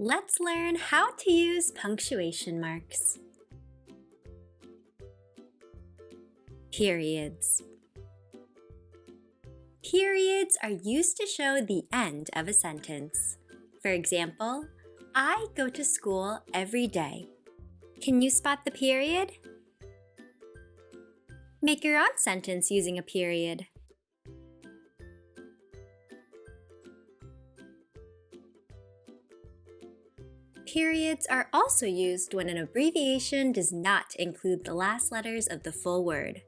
Let's learn how to use punctuation marks. Periods. Periods are used to show the end of a sentence. For example, I go to school every day. Can you spot the period? Make your own sentence using a period. Periods are also used when an abbreviation does not include the last letters of the full word.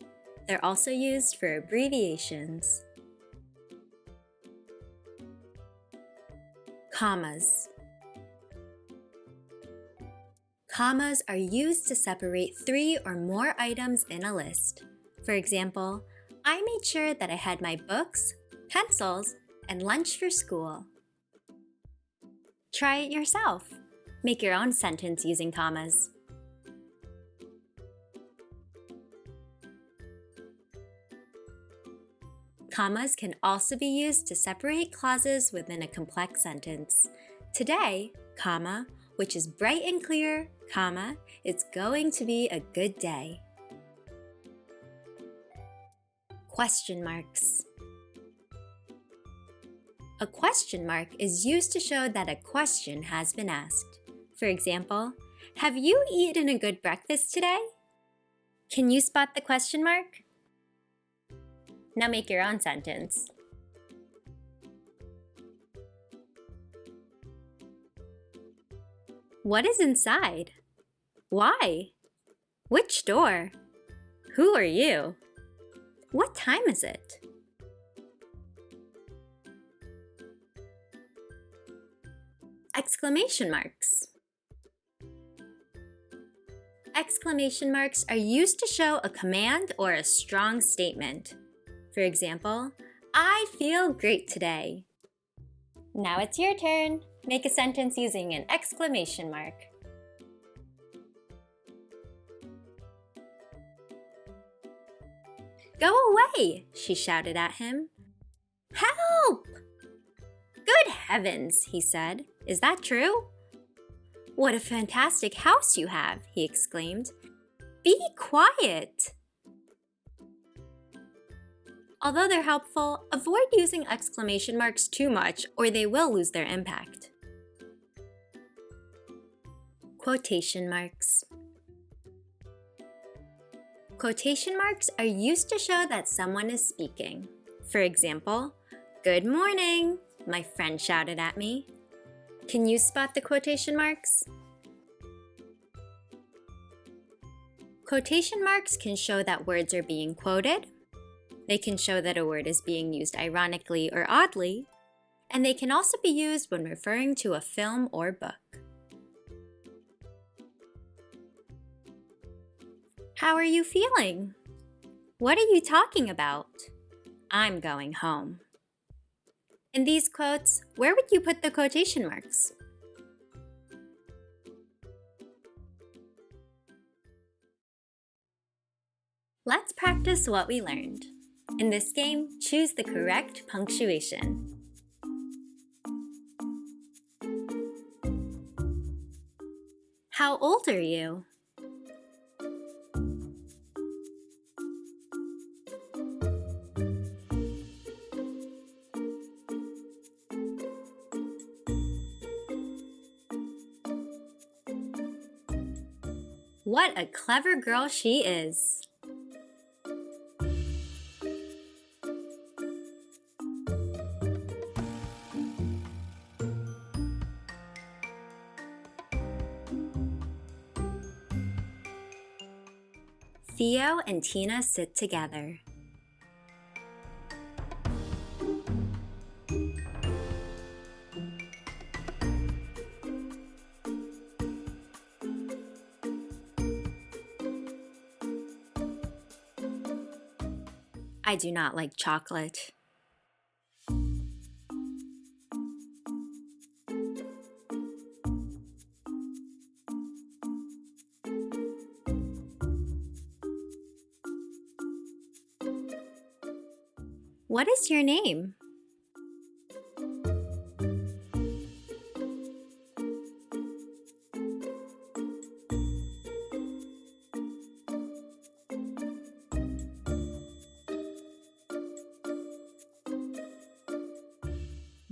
They're also used for abbreviations. Commas. Commas are used to separate 3 or more items in a list. For example, I made sure that I had my books, pencils, and lunch for school. Try it yourself. Make your own sentence using commas. Commas can also be used to separate clauses within a complex sentence. Today, comma, which is bright and clear, comma, it's going to be a good day. Question marks. A question mark is used to show that a question has been asked. For example, have you eaten a good breakfast today? Can you spot the question mark? Now make your own sentence. What is inside? Why? Which door? Who are you? What time is it? Exclamation marks. Exclamation marks are used to show a command or a strong statement. For example, I feel great today. Now it's your turn. Make a sentence using an exclamation mark. Go away, she shouted at him. Help! Good heavens, he said. Is that true? What a fantastic house you have, he exclaimed. Be quiet! Although they're helpful, avoid using exclamation marks too much or they will lose their impact. Quotation marks. Quotation marks are used to show that someone is speaking. For example, good morning, my friend shouted at me. Can you spot the quotation marks? Quotation marks can show that words are being quoted. They can show that a word is being used ironically or oddly. And they can also be used when referring to a film or book. How are you feeling? What are you talking about? I'm going home. In these quotes, where would you put the quotation marks? Let's practice what we learned. In this game, choose the correct punctuation. How old are you? What a clever girl she is! Theo and Tina sit together. I do not like chocolate. What is your name?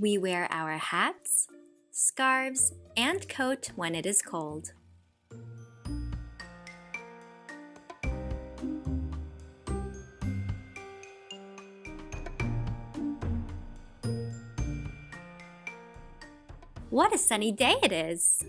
We wear our hats, scarves, and coat when it is cold. What a sunny day it is!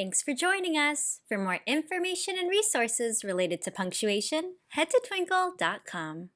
Thanks for joining us. For more information and resources related to punctuation, head to twinkl.com.